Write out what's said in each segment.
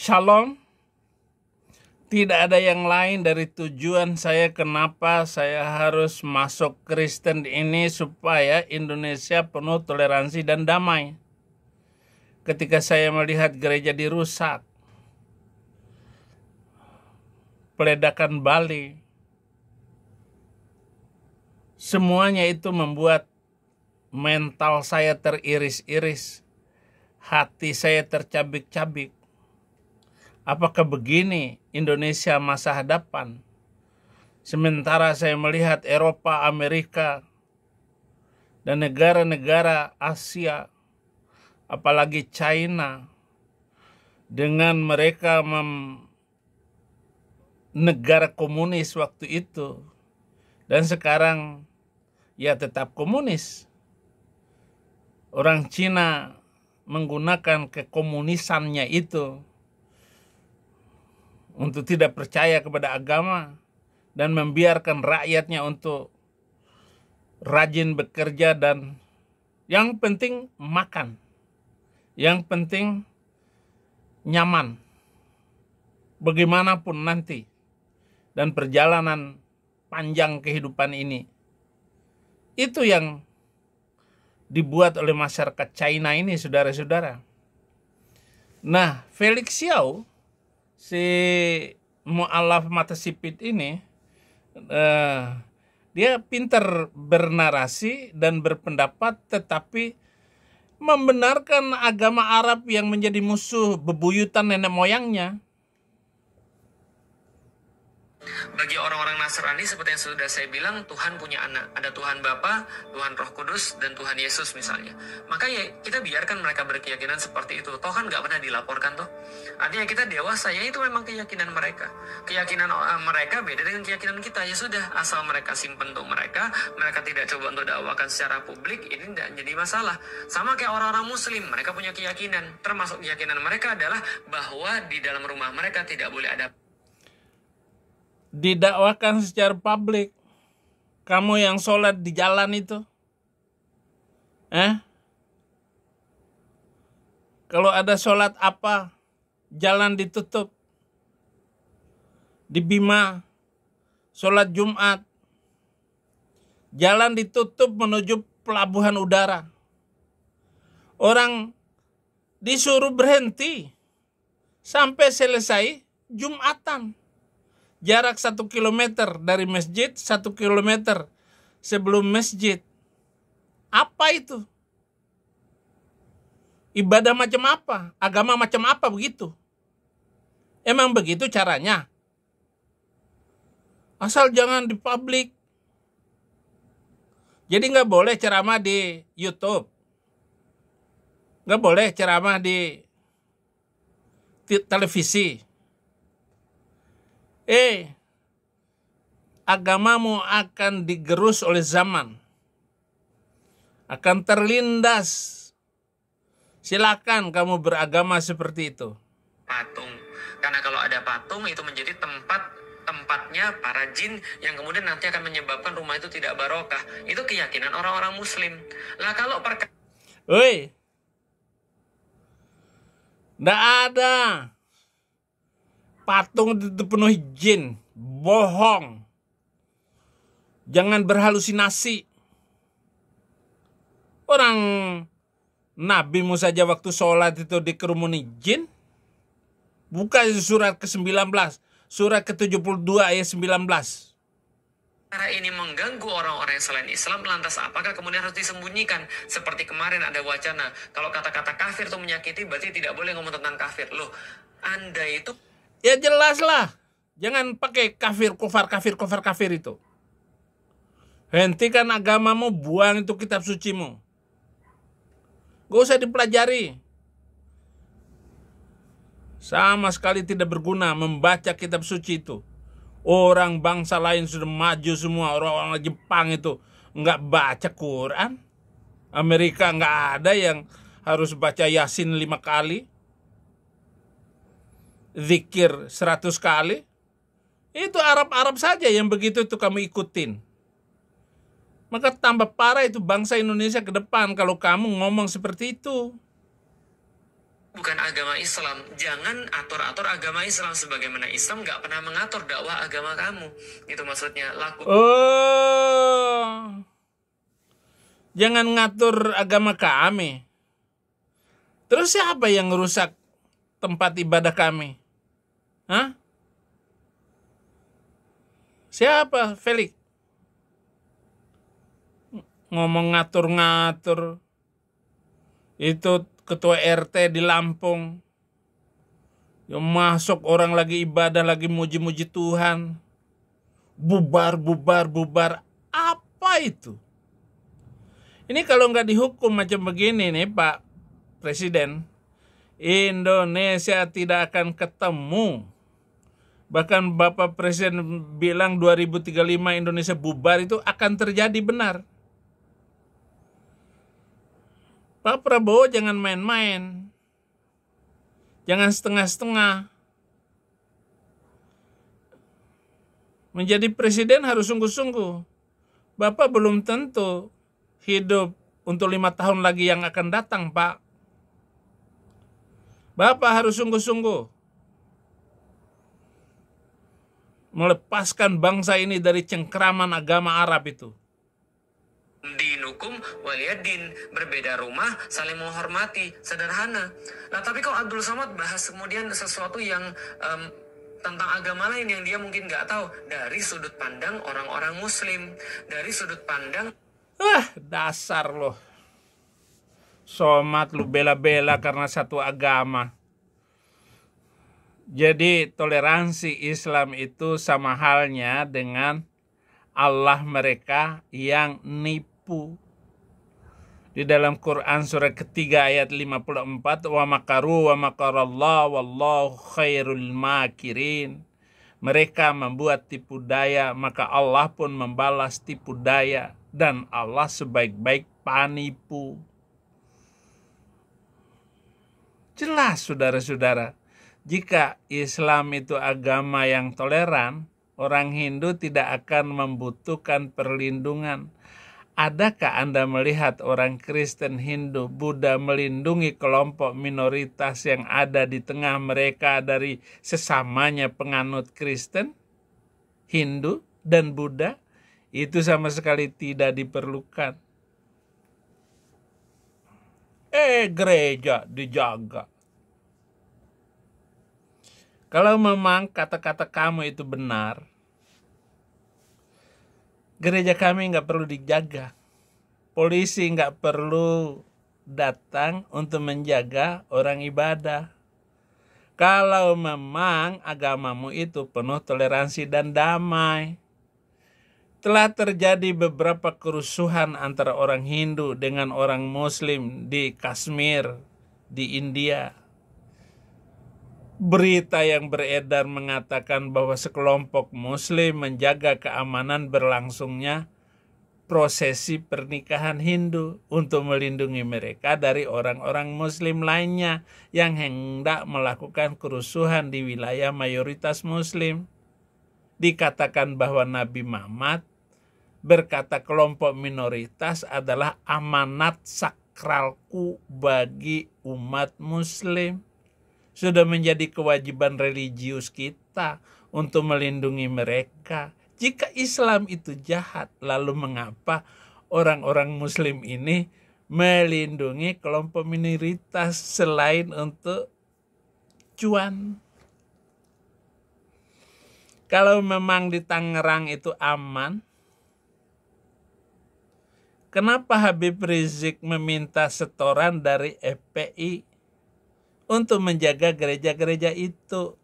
Shalom, tidak ada yang lain dari tujuan saya kenapa saya harus masuk Kristen ini supaya Indonesia penuh toleransi dan damai. Ketika saya melihat gereja dirusak, peledakan Bali, semuanya itu membuat mental saya teriris-iris, hati saya tercabik-cabik. Apakah begini Indonesia masa hadapan? Sementara saya melihat Eropa, Amerika, dan negara-negara Asia, apalagi China, dengan mereka negara komunis waktu itu, dan sekarang ya tetap komunis. Orang Cina menggunakan kekomunisannya itu untuk tidak percaya kepada agama dan membiarkan rakyatnya untuk rajin bekerja dan yang penting makan, yang penting nyaman, bagaimanapun nanti, dan perjalanan panjang kehidupan ini. Itu yang dibuat oleh masyarakat China ini, saudara-saudara. Nah, Felix Xiao, si mu'alaf mata sipit ini, dia pintar bernarasi dan berpendapat, tetapi membenarkan agama Arab yang menjadi musuh bebuyutan nenek moyangnya. Bagi orang-orang Nasrani, seperti yang sudah saya bilang, Tuhan punya anak. Ada Tuhan Bapa, Tuhan Roh Kudus, dan Tuhan Yesus misalnya. Maka ya kita biarkan mereka berkeyakinan seperti itu. Toh kan nggak pernah dilaporkan toh. Artinya kita dewasa, ya itu memang keyakinan mereka. Keyakinan mereka beda dengan keyakinan kita. Ya sudah, asal mereka simpen untuk mereka tidak coba untuk dakwakan secara publik, ini tidak jadi masalah. Sama kayak orang-orang Muslim, mereka punya keyakinan. Termasuk keyakinan mereka adalah bahwa di dalam rumah mereka tidak boleh ada didakwakan secara publik. Kamu yang sholat di jalan itu, kalau ada sholat apa, jalan ditutup. Di Bima, sholat Jumat, jalan ditutup menuju pelabuhan udara. Orang disuruh berhenti sampai selesai Jumatan. Jarak 1 kilometer dari masjid, 1 kilometer sebelum masjid. Apa itu? Ibadah macam apa? Agama macam apa begitu? Emang begitu caranya? Asal jangan di publik. Jadi nggak boleh ceramah di YouTube. Nggak boleh ceramah di televisi. Agamamu akan digerus oleh zaman, akan terlindas. Silakan kamu beragama seperti itu. Patung, karena kalau ada patung itu menjadi tempatnya para jin yang kemudian nanti akan menyebabkan rumah itu tidak barokah. Itu keyakinan orang-orang Muslim. Lah kalau nggak ada patung itu penuh jin, bohong. Jangan berhalusinasi. Orang Nabi Musa saja waktu sholat itu dikerumuni jin. Buka surat ke-19, surat ke-72 ayat 19. Cara ini mengganggu orang-orang yang selain Islam, lantas apakah kemudian harus disembunyikan? Seperti kemarin ada wacana, kalau kata-kata kafir itu menyakiti, berarti tidak boleh ngomong tentang kafir. Loh, Anda itu... Ya jelas lah. Jangan pakai kafir itu. Hentikan agamamu, buang itu kitab sucimu. Gak usah dipelajari. Sama sekali tidak berguna membaca kitab suci itu. Orang bangsa lain sudah maju semua. Orang-orang Jepang itu nggak baca Quran. Amerika nggak ada yang harus baca Yasin 5 kali. Zikir 100 kali. Itu Arab-Arab saja yang begitu itu kamu ikutin. Maka tambah parah itu bangsa Indonesia ke depan kalau kamu ngomong seperti itu. bukan agama Islam. Jangan atur-atur agama Islam, sebagaimana Islam nggak pernah mengatur dakwah agama kamu. Itu maksudnya. Oh, jangan ngatur agama kami. Terus siapa yang ngerusak tempat ibadah kami? Hah? Siapa, Felix? Ngomong ngatur-ngatur. Itu ketua RT di Lampung. Yang masuk orang lagi ibadah, lagi muji-muji Tuhan. Bubar, bubar, bubar. Apa itu? Ini kalau nggak dihukum macam begini nih Pak Presiden, Indonesia tidak akan ketemu. Bahkan Bapak Presiden bilang 2035 Indonesia bubar, itu akan terjadi benar. Pak Prabowo jangan main-main. Jangan setengah-setengah. Menjadi presiden harus sungguh-sungguh. Bapak belum tentu hidup untuk 5 tahun lagi yang akan datang, Pak. Bapak harus sungguh-sungguh melepaskan bangsa ini dari cengkraman agama Arab itu. Dinukum waliyadin, berbeda rumah, saling menghormati, sederhana. Nah, tapi kalau Abdul Somad bahas kemudian sesuatu yang tentang agama lain yang dia mungkin nggak tahu dari sudut pandang orang-orang Muslim, dari sudut pandang Dasar loh. Somad lu bela-bela karena satu agama. Jadi toleransi Islam itu sama halnya dengan Allah mereka yang nipu. Di dalam Quran surah ketiga ayat 54, wa makaru wa makarallah wallahu khairul makirin. Mereka membuat tipu daya, maka Allah pun membalas tipu daya, dan Allah sebaik-baik penipu. Jelas saudara-saudara, jika Islam itu agama yang toleran, orang Hindu tidak akan membutuhkan perlindungan. Adakah Anda melihat orang Kristen, Hindu, Buddha melindungi kelompok minoritas yang ada di tengah mereka dari sesamanya penganut Kristen, Hindu, dan Buddha? Itu sama sekali tidak diperlukan. Gereja dijaga. Kalau memang kata-kata kamu itu benar, gereja kami nggak perlu dijaga. Polisi nggak perlu datang untuk menjaga orang ibadah. Kalau memang agamamu itu penuh toleransi dan damai. Telah terjadi beberapa kerusuhan antara orang Hindu dengan orang Muslim di Kashmir, di India. Berita yang beredar mengatakan bahwa sekelompok Muslim menjaga keamanan berlangsungnya prosesi pernikahan Hindu untuk melindungi mereka dari orang-orang Muslim lainnya yang hendak melakukan kerusuhan di wilayah mayoritas Muslim. Dikatakan bahwa Nabi Muhammad berkata kelompok minoritas adalah amanat sakralku bagi umat Muslim. Sudah menjadi kewajiban religius kita untuk melindungi mereka. Jika Islam itu jahat, lalu mengapa orang-orang Muslim ini melindungi kelompok minoritas selain untuk cuan? Kalau memang di Tangerang itu aman, kenapa Habib Rizik meminta setoran dari FPI untuk menjaga gereja-gereja itu?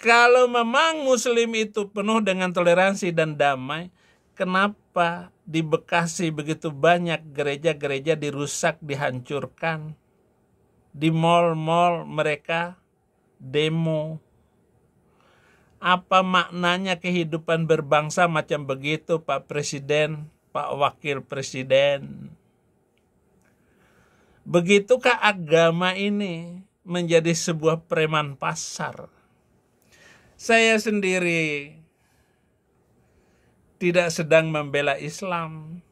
Kalau memang Muslim itu penuh dengan toleransi dan damai, kenapa di Bekasi begitu banyak gereja-gereja dirusak, dihancurkan? Di mal-mal mereka demo. Apa maknanya kehidupan berbangsa macam begitu, Pak Presiden, Pak Wakil Presiden? Begitukah agama ini menjadi sebuah preman pasar? Saya sendiri tidak sedang membela Islam.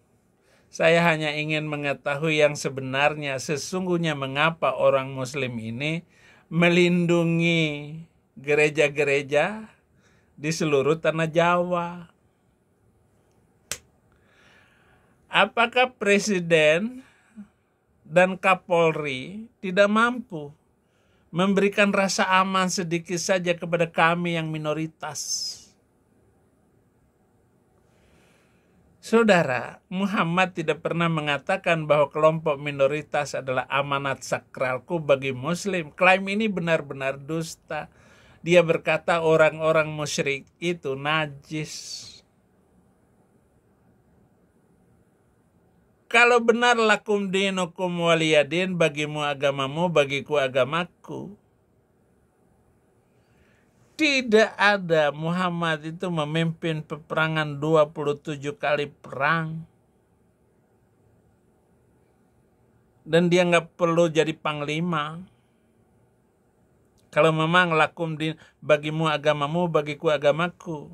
Saya hanya ingin mengetahui yang sebenarnya, sesungguhnya mengapa orang Muslim ini melindungi gereja-gereja di seluruh tanah Jawa. Apakah Presiden dan Kapolri tidak mampu memberikan rasa aman sedikit saja kepada kami yang minoritas? Saudara, Muhammad tidak pernah mengatakan bahwa kelompok minoritas adalah amanat sakralku bagi Muslim. Klaim ini benar-benar dusta. Dia berkata orang-orang musyrik itu najis. Kalau benar lakum dinukum waliyadin, bagimu agamamu, bagiku agamaku. Tidak ada Muhammad itu memimpin peperangan 27 kali perang. Dan dia nggak perlu jadi panglima. Kalau memang lakum din, bagimu agamamu, bagiku agamaku.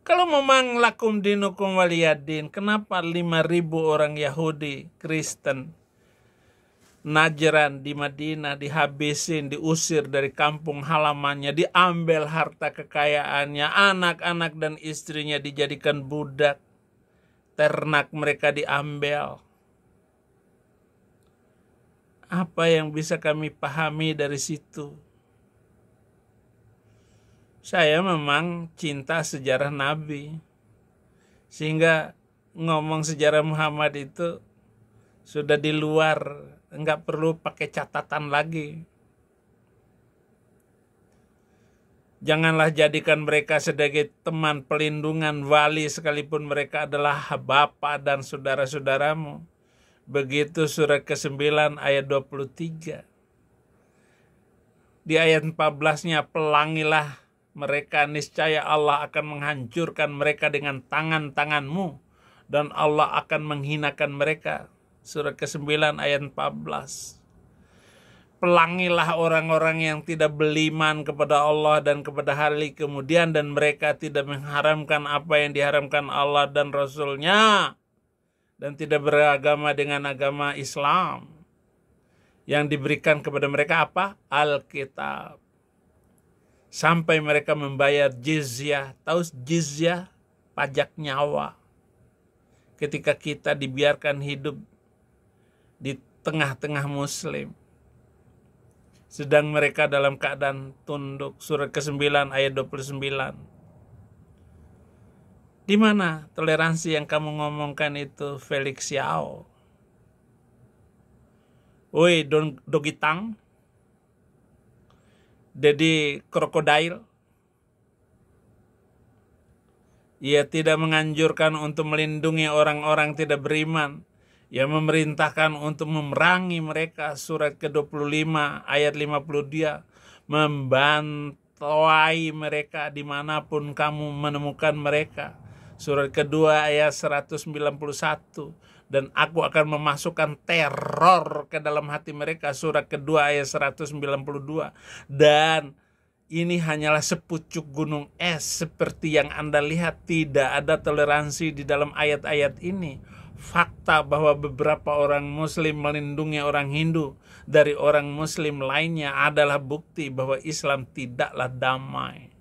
Kalau memang lakum dinukum waliyadin, kenapa 5.000 orang Yahudi, Kristen, Najran di Madinah dihabisin, diusir dari kampung halamannya, diambil harta kekayaannya, anak-anak dan istrinya dijadikan budak, ternak mereka diambil. Apa yang bisa kami pahami dari situ? Saya memang cinta sejarah Nabi, sehingga ngomong sejarah Muhammad itu sudah di luar, nggak perlu pakai catatan lagi. Janganlah jadikan mereka sebagai teman pelindungan, wali, sekalipun mereka adalah bapa dan saudara-saudaramu. Begitu surat ke-9 ayat 23. Di ayat 14-nya, pelangilah mereka, niscaya Allah akan menghancurkan mereka dengan tangan-tanganmu, dan Allah akan menghinakan mereka. Surat ke-9 ayat 14. Pelangilah orang-orang yang tidak beriman kepada Allah dan kepada hari kemudian, dan mereka tidak mengharamkan apa yang diharamkan Allah dan Rasul-Nya, dan tidak beragama dengan agama Islam yang diberikan kepada mereka apa? Alkitab. Sampai mereka membayar jizyah. Tahu jizyah? Pajak nyawa. Ketika kita dibiarkan hidup di tengah-tengah Muslim, sedang mereka dalam keadaan tunduk. Surat ke-9 ayat 29. Di mana toleransi yang kamu ngomongkan itu, Felix Yao? Woi, dogitang, Dedi krokodil. Ia tidak menganjurkan untuk melindungi orang-orang tidak beriman. Ia memerintahkan untuk memerangi mereka. Surat ke-25 ayat 50 dia. Membantai mereka dimanapun kamu menemukan mereka. Surat kedua ayat 191. Dan aku akan memasukkan teror ke dalam hati mereka. Surat kedua ayat 192. Dan ini hanyalah sepucuk gunung es seperti yang Anda lihat. Tidak ada toleransi di dalam ayat-ayat ini. Fakta bahwa beberapa orang Muslim melindungi orang Hindu dari orang Muslim lainnya adalah bukti bahwa Islam tidaklah damai.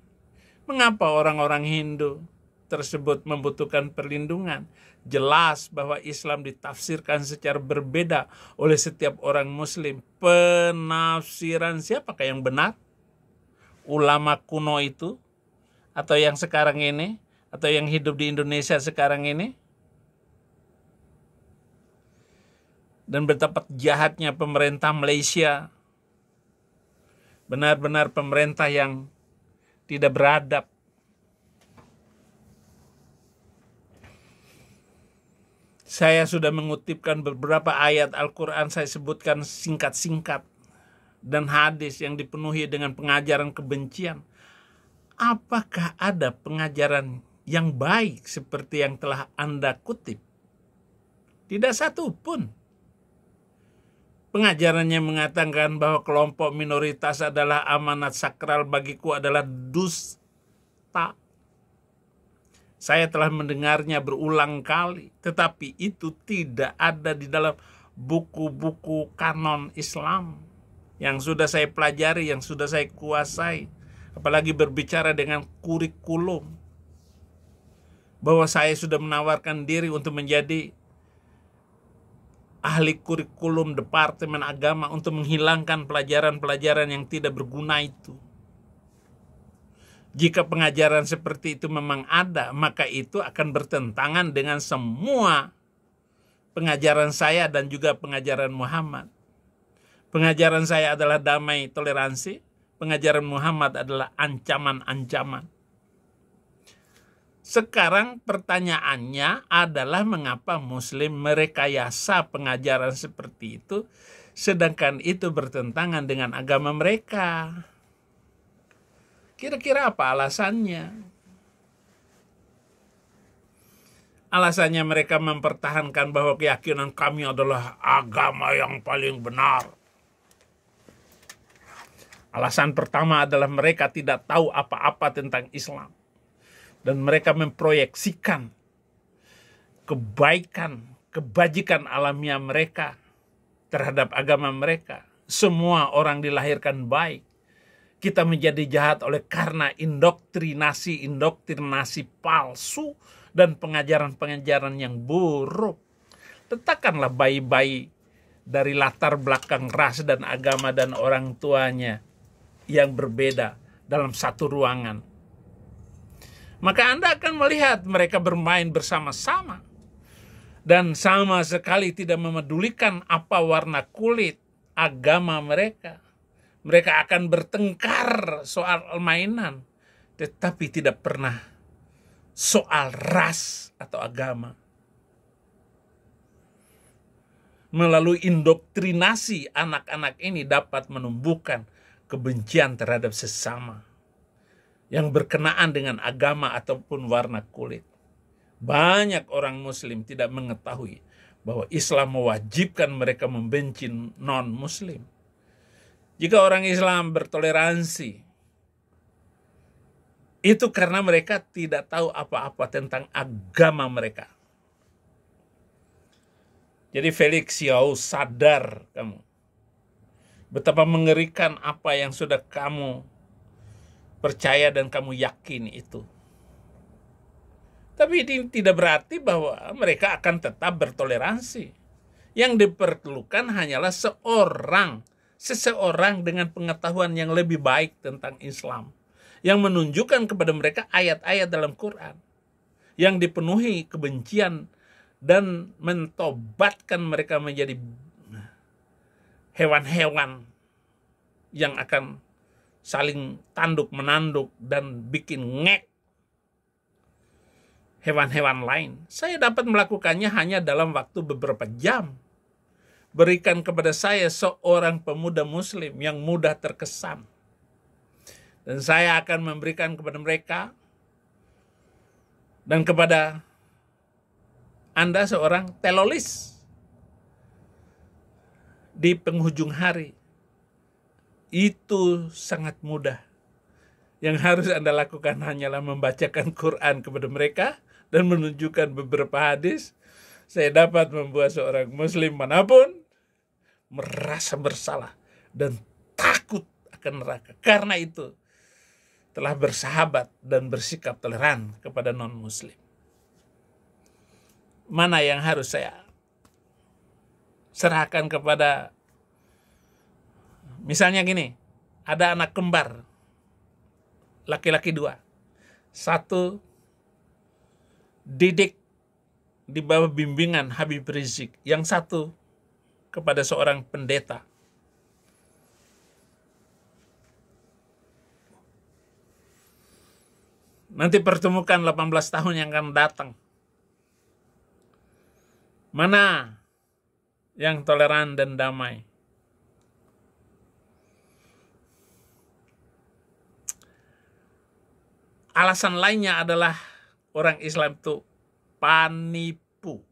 Mengapa orang-orang Hindu tersebut membutuhkan perlindungan? Jelas bahwa Islam ditafsirkan secara berbeda oleh setiap orang Muslim. Penafsiran siapakah yang benar? Ulama kuno itu? Atau yang sekarang ini? Atau yang hidup di Indonesia sekarang ini? Dan betapa jahatnya pemerintah Malaysia. Benar-benar pemerintah yang tidak beradab. Saya sudah mengutipkan beberapa ayat Al-Quran, saya sebutkan singkat-singkat. Dan hadis yang dipenuhi dengan pengajaran kebencian. Apakah ada pengajaran yang baik seperti yang telah Anda kutip? Tidak satu pun. Pengajarannya mengatakan bahwa kelompok minoritas adalah amanat sakral bagiku adalah dusta. Saya telah mendengarnya berulang kali, tetapi itu tidak ada di dalam buku-buku kanon Islam yang sudah saya pelajari, yang sudah saya kuasai. Apalagi berbicara dengan kurikulum, bahwa saya sudah menawarkan diri untuk menjadi ahli kurikulum Departemen Agama untuk menghilangkan pelajaran-pelajaran yang tidak berguna itu. Jika pengajaran seperti itu memang ada, maka itu akan bertentangan dengan semua pengajaran saya dan juga pengajaran Muhammad. Pengajaran saya adalah damai, toleransi. Pengajaran Muhammad adalah ancaman-ancaman. Sekarang pertanyaannya adalah mengapa Muslim merekayasa pengajaran seperti itu, sedangkan itu bertentangan dengan agama mereka. Kira-kira apa alasannya? Alasannya mereka mempertahankan bahwa keyakinan kami adalah agama yang paling benar. Alasan pertama adalah mereka tidak tahu apa-apa tentang Islam. Dan mereka memproyeksikan kebaikan, kebajikan alamiah mereka terhadap agama mereka. Semua orang dilahirkan baik. Kita menjadi jahat oleh karena indoktrinasi palsu dan pengajaran-pengajaran yang buruk. Letakkanlah bayi-bayi dari latar belakang ras dan agama dan orang tuanya yang berbeda dalam satu ruangan. Maka Anda akan melihat mereka bermain bersama-sama dan sama sekali tidak memedulikan apa warna kulit, agama mereka. Mereka akan bertengkar soal mainan, tetapi tidak pernah soal ras atau agama. Melalui indoktrinasi, anak-anak ini dapat menumbuhkan kebencian terhadap sesama yang berkenaan dengan agama ataupun warna kulit. Banyak orang Muslim tidak mengetahui bahwa Islam mewajibkan mereka membenci non-Muslim. Jika orang Islam bertoleransi, itu karena mereka tidak tahu apa-apa tentang agama mereka. Jadi Felix Yao, sadar kamu betapa mengerikan apa yang sudah kamu percaya dan kamu yakin itu. Tapi ini tidak berarti bahwa mereka akan tetap bertoleransi. Yang diperlukan hanyalah seseorang dengan pengetahuan yang lebih baik tentang Islam, yang menunjukkan kepada mereka ayat-ayat dalam Quran yang dipenuhi kebencian dan mentobatkan mereka menjadi hewan-hewan yang akan saling tanduk menanduk dan bikin ngek hewan-hewan lain. Saya dapat melakukannya hanya dalam waktu beberapa jam. Berikan kepada saya seorang pemuda Muslim yang mudah terkesan, dan saya akan memberikan kepada mereka dan kepada Anda seorang telolis di penghujung hari. Itu sangat mudah. Yang harus Anda lakukan hanyalah membacakan Quran kepada mereka dan menunjukkan beberapa hadis. Saya dapat membuat seorang Muslim manapun merasa bersalah dan takut akan neraka. Karena itu telah bersahabat dan bersikap toleran kepada non-Muslim. Mana yang harus saya serahkan kepada, misalnya gini, ada anak kembar, laki-laki 2. Satu didik di bawah bimbingan Habib Rizik, yang satu kepada seorang pendeta. Nanti pertemukan 18 tahun yang akan datang. Mana yang toleran dan damai? Alasan lainnya adalah orang Islam itu panipu.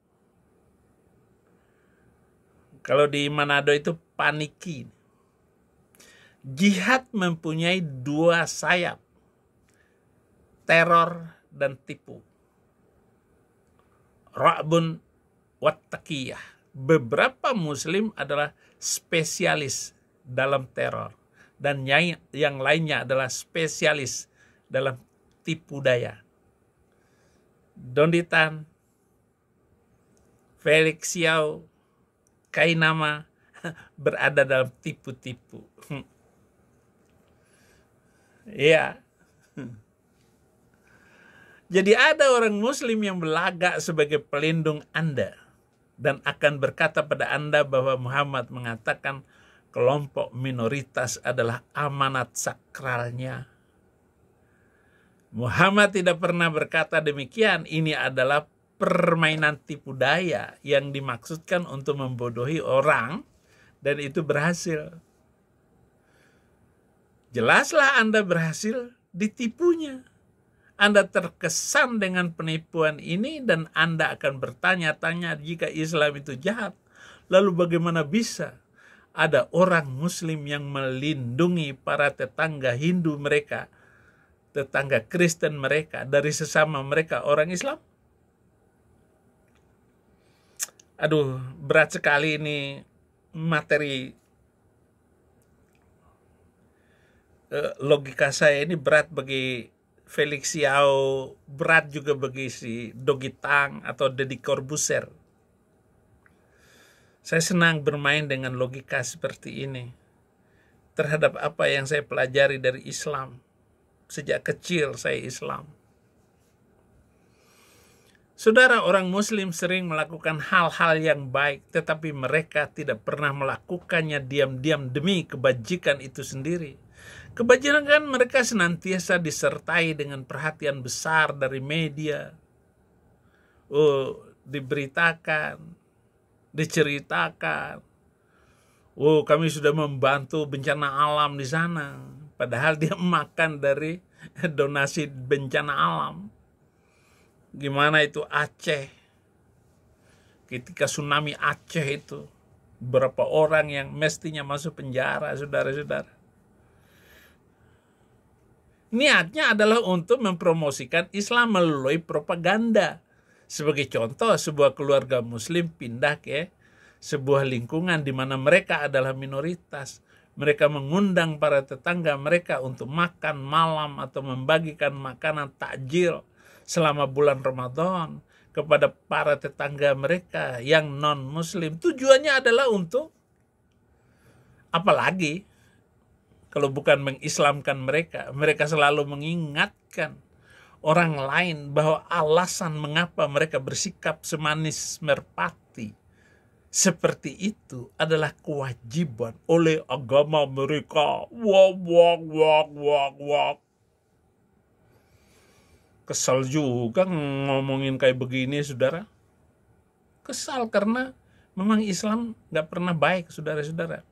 Kalau di Manado itu paniki. Jihad mempunyai 2 sayap. Teror dan tipu. ra'bun wattaqiyah. Beberapa muslim adalah spesialis dalam teror, dan yang lainnya adalah spesialis dalam tipu daya. Don Tan, Felix Xiao, Kainama berada dalam tipu-tipu. Ya. Jadi ada orang muslim yang berlagak sebagai pelindung Anda dan akan berkata pada Anda bahwa Muhammad mengatakan kelompok minoritas adalah amanat sakralnya. Muhammad tidak pernah berkata demikian. Ini adalah permainan tipu daya yang dimaksudkan untuk membodohi orang, dan itu berhasil. Jelaslah Anda berhasil ditipunya. Anda terkesan dengan penipuan ini dan Anda akan bertanya-tanya, jika Islam itu jahat, lalu bagaimana bisa ada orang muslim yang melindungi para tetangga Hindu mereka, tetangga Kristen mereka, dari sesama mereka orang Islam? Aduh, berat sekali ini materi. Logika saya ini berat bagi Felix Xiao, berat juga bagi si Dogi Tang atau Deddy Corbuzier. Saya senang bermain dengan logika seperti ini terhadap apa yang saya pelajari dari Islam. Sejak kecil saya Islam. Saudara, orang muslim sering melakukan hal-hal yang baik, tetapi mereka tidak pernah melakukannya diam-diam demi kebajikan itu sendiri. Kebajikan mereka senantiasa disertai dengan perhatian besar dari media. Diberitakan, diceritakan. Kami sudah membantu bencana alam di sana. Padahal dia makan dari donasi bencana alam. Gimana itu Aceh? Ketika tsunami Aceh itu, berapa orang yang mestinya masuk penjara, saudara-saudara. Niatnya adalah untuk mempromosikan Islam melalui propaganda. Sebagai contoh, sebuah keluarga muslim pindah ke sebuah lingkungan di mana mereka adalah minoritas. Mereka mengundang para tetangga mereka untuk makan malam atau membagikan makanan takjil selama bulan Ramadan kepada para tetangga mereka yang non-muslim. Tujuannya adalah untuk apalagi kalau bukan mengislamkan mereka. Mereka selalu mengingatkan orang lain bahwa alasan mengapa mereka bersikap semanis merpati seperti itu adalah kewajiban oleh agama mereka. Kesal juga ngomongin kayak begini, saudara. Kesal karena memang Islam gak pernah baik, saudara-saudara.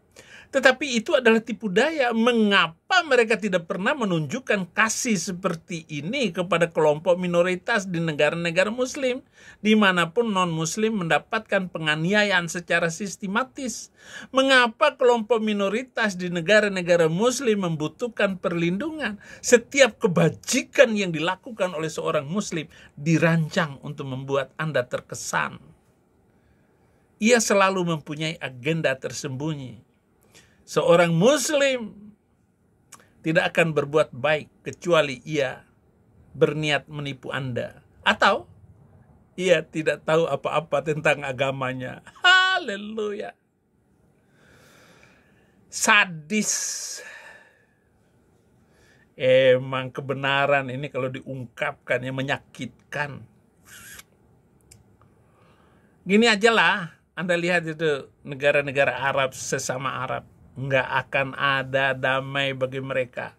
Tetapi itu adalah tipu daya. Mengapa mereka tidak pernah menunjukkan kasih seperti ini kepada kelompok minoritas di negara-negara muslim, dimanapun non-muslim mendapatkan penganiayaan secara sistematis? Mengapa kelompok minoritas di negara-negara muslim membutuhkan perlindungan? Setiap kebajikan yang dilakukan oleh seorang muslim dirancang untuk membuat Anda terkesan. Ia selalu mempunyai agenda tersembunyi. Seorang muslim tidak akan berbuat baik kecuali ia berniat menipu Anda. Atau ia tidak tahu apa-apa tentang agamanya. Haleluya. Sadis. Emang kebenaran ini kalau diungkapkan yang menyakitkan. Gini aja lah, Anda lihat itu negara-negara Arab, sesama Arab. Nggak akan ada damai bagi mereka.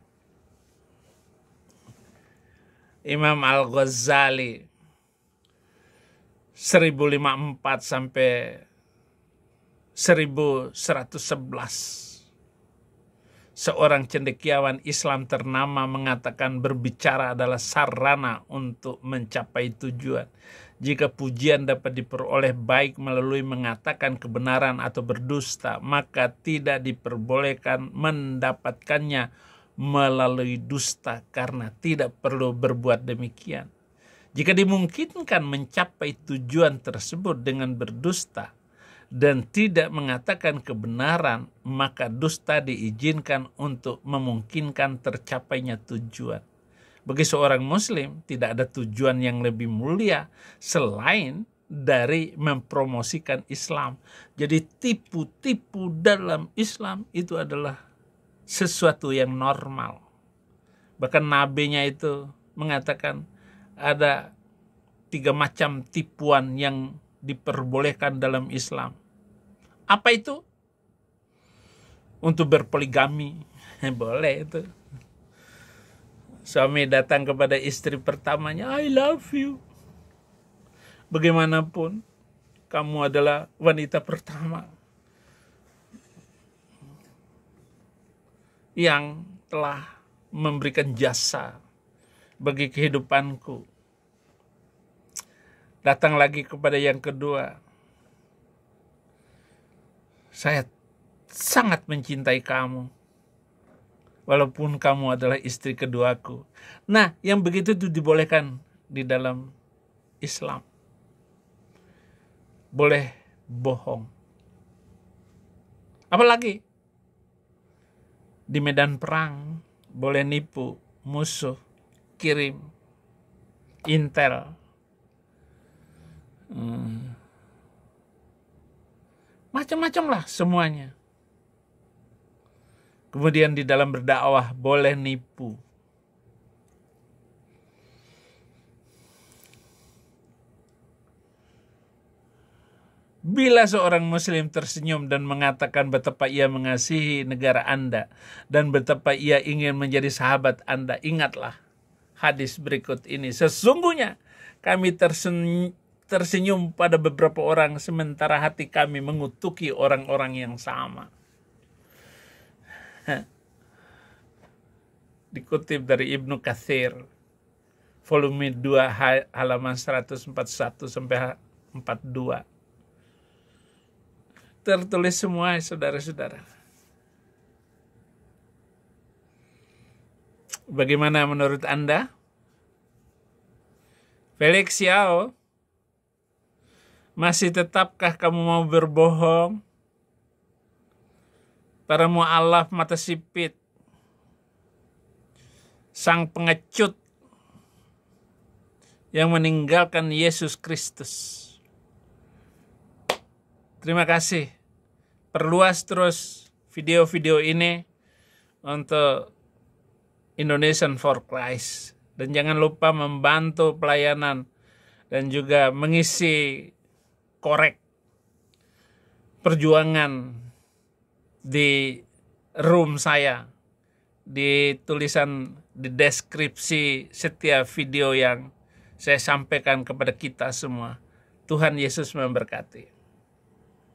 Imam Al-Ghazali 1054 sampai 1111, seorang cendekiawan Islam ternama, mengatakan berbicara adalah sarana untuk mencapai tujuan. Jika pujian dapat diperoleh baik melalui mengatakan kebenaran atau berdusta, maka tidak diperbolehkan mendapatkannya melalui dusta karena tidak perlu berbuat demikian. Jika dimungkinkan mencapai tujuan tersebut dengan berdusta dan tidak mengatakan kebenaran, maka dusta diizinkan untuk memungkinkan tercapainya tujuan. Bagi seorang Muslim, tidak ada tujuan yang lebih mulia selain dari mempromosikan Islam. Jadi tipu-tipu dalam Islam itu adalah sesuatu yang normal. Bahkan nabinya itu mengatakan ada 3 macam tipuan yang diperbolehkan dalam Islam. Apa itu? Untuk berpoligami. Boleh itu. Suami datang kepada istri pertamanya, I love you. Bagaimanapun, kamu adalah wanita pertama yang telah memberikan jasa bagi kehidupanku. Datang lagi kepada yang kedua. Saya sangat mencintai kamu, walaupun kamu adalah istri keduaku. Nah, yang begitu itu dibolehkan di dalam Islam. Boleh bohong. Apalagi di medan perang boleh nipu musuh, kirim intel. Macam-macam lah semuanya. Kemudian di dalam berdakwah boleh nipu. Bila seorang Muslim tersenyum dan mengatakan betapa ia mengasihi negara Anda dan betapa ia ingin menjadi sahabat Anda, ingatlah hadis berikut ini. Sesungguhnya kami tersenyum pada beberapa orang sementara hati kami mengutuki orang-orang yang sama. Dikutip dari Ibnu Katsir, volume 2 halaman 141 sampai 42. Tertulis semua, saudara-saudara. Bagaimana menurut Anda? Felix Yao, masih tetapkah kamu mau berbohong? Para mu'alaf mata sipit, sang pengecut yang meninggalkan Yesus Kristus. Terima kasih. Perluas terus video-video ini untuk Indonesian for Christ. Dan jangan lupa membantu pelayanan dan juga mengisi korek perjuangan di room saya. Di tulisan di deskripsi setiap video yang saya sampaikan kepada kita semua. Tuhan Yesus memberkati.